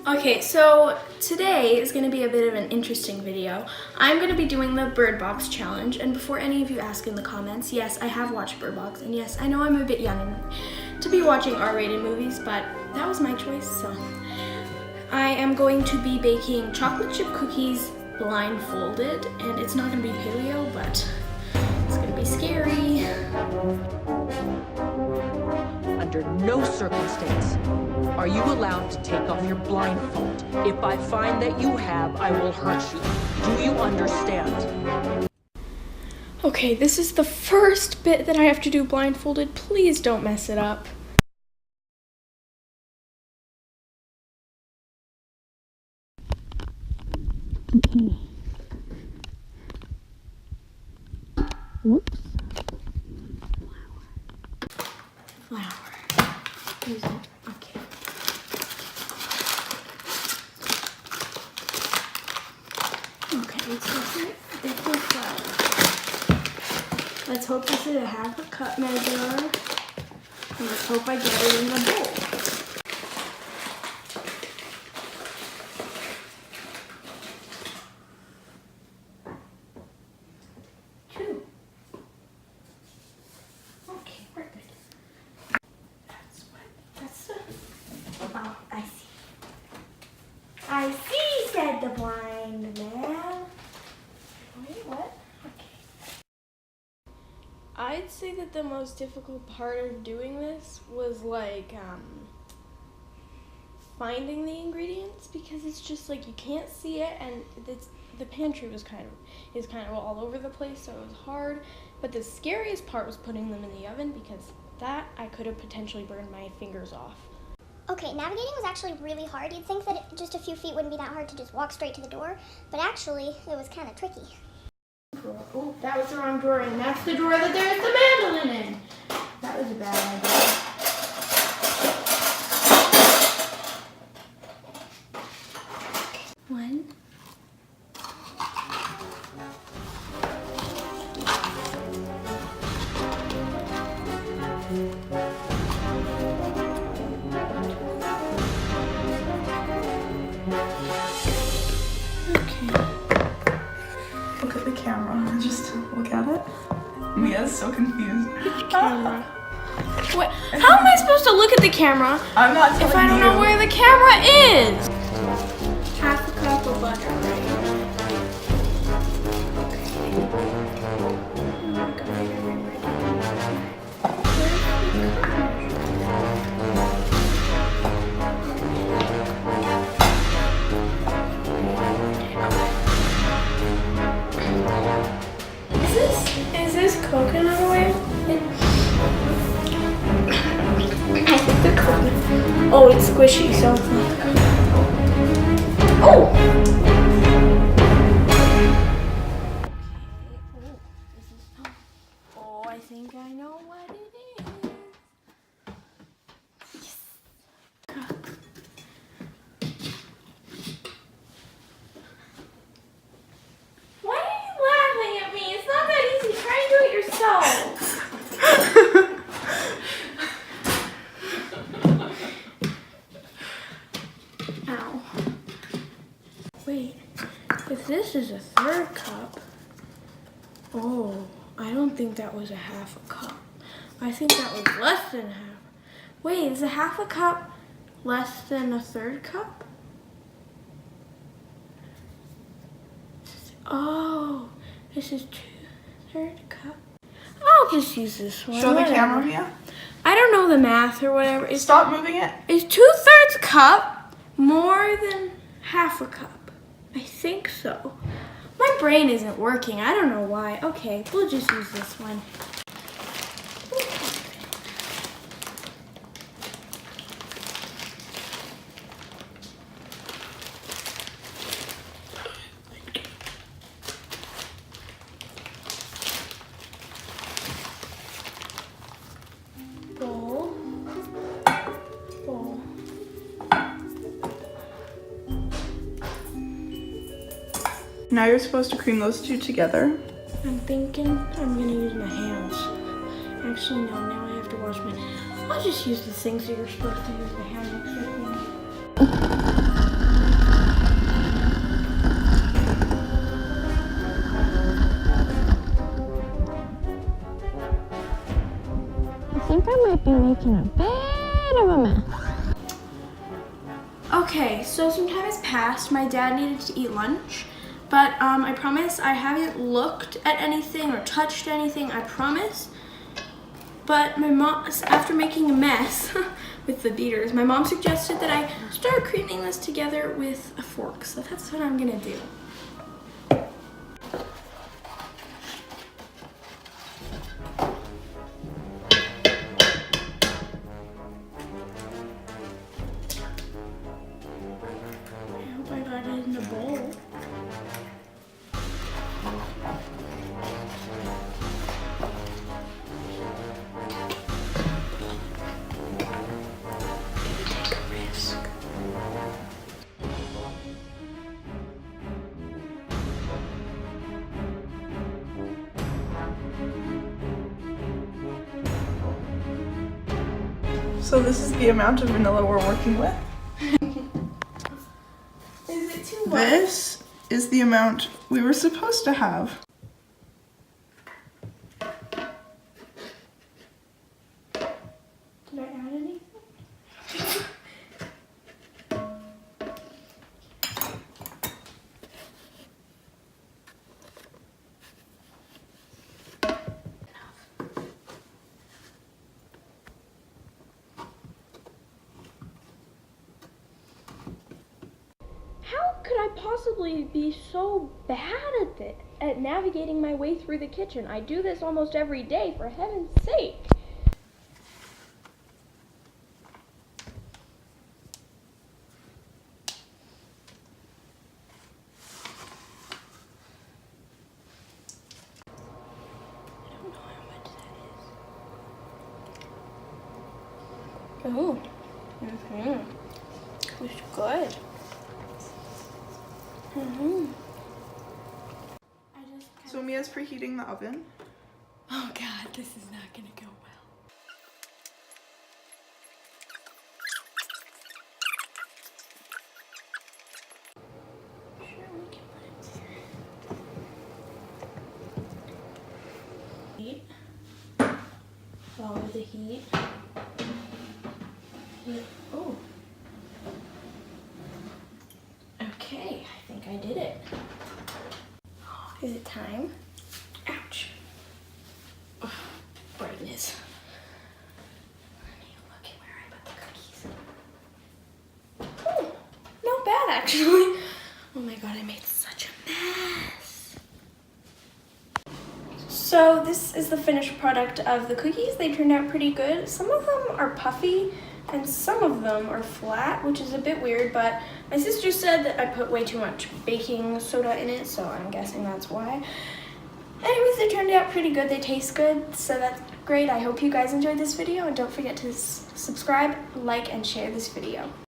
Okay, so today is going to be a bit of an interesting video. I'm going to be doing the Bird Box challenge, and before any of you ask in the comments, yes, I have watched Bird Box, and yes, I know I'm a bit young to be watching R-rated movies, but that was my choice, so. I am going to be baking chocolate chip cookies blindfolded, and it's not going to be paleo, but it's going to be scary. Under no circumstance are you allowed to take off your blindfold. If I find that you have, I will hurt you. Do you understand? Okay, this is the first bit that I have to do blindfolded. Please don't mess it up. Okay. Whoops. Flour. Use it. Okay. Okay, so it's the flour. Let's hope this is a half a cup measure. And let's hope I get it in the bowl. Oh, I see, said the blind man. Wait, what? Okay. I'd say that the most difficult part of doing this was like finding the ingredients, because it's just like you can't see it, and the pantry is kind of all over the place, so it was hard. But the scariest part was putting them in the oven, because that I could have potentially burned my fingers off. Okay, navigating was actually really hard. You'd think that just a few feet wouldn't be that hard to just walk straight to the door, but actually it was kind of tricky. Oh, that was the wrong drawer, and that's the drawer that there's the mandolin in. That was a bad idea. One. Look at the camera. Just look at it. Mia's so confused. Which camera? What? How am I supposed to look at the camera I'm not telling if I don't you. know where the camera is? Half a cup of butter, right? Is this coconut oil? I think the coconut. Oh, it's squishy, so it's not the coconut. Oh! Oh, I think I know what it is. Yes. Why are you laughing at me? It's not that easy. Try and do it yourself. Ow. Wait, if this is a third cup, oh, I don't think that was a half a cup. I think that was less than half. Wait, is a half a cup less than a third cup? Oh, this is 2/3 cup. I'll just use this one. Show the whatever. camera, Mia. I don't know the math or whatever. Stop moving it. Is 2/3 cup more than half a cup? I think so. My brain isn't working. I don't know why. Okay, we'll just use this one. Bowl. Bowl. Now you're supposed to cream those two together. I'm thinking I'm gonna use my hands. Actually, no, now I have to wash my... I'll just use the things that you're supposed to use the hand mixer thing. making a bit of a mess. Okay, so some time has passed. My dad needed to eat lunch, but I promise I haven't looked at anything or touched anything, I promise. But my mom, after making a mess with the beaters, my mom suggested that I start creaming this together with a fork, so that's what I'm gonna do. I hope I got it in the bowl. Take a risk. So this is the amount of vanilla we're working with. Is it too much? This is the amount we were supposed to have. Did I add anything? How could I possibly be so bad at navigating my way through the kitchen? I do this almost every day, for heaven's sake. I don't know how much that is. Ooh. Looks good. So Mia's preheating the oven. Oh God, this is not gonna go well. Sure, we can put it there. Heat. Follow the heat. Oh. Okay, I think I did it. Is it time? Ouch. Ugh, brightness. Let me look at where I put the cookies. Oh, not bad actually. Oh my God, I made such a mess. So this is the finished product of the cookies. They turned out pretty good. Some of them are puffy and some of them are flat, which is a bit weird, but my sister said that I put way too much baking soda in it, so I'm guessing that's why. Anyways, they turned out pretty good. They taste good, so that's great. I hope you guys enjoyed this video, and don't forget to subscribe, like, and share this video.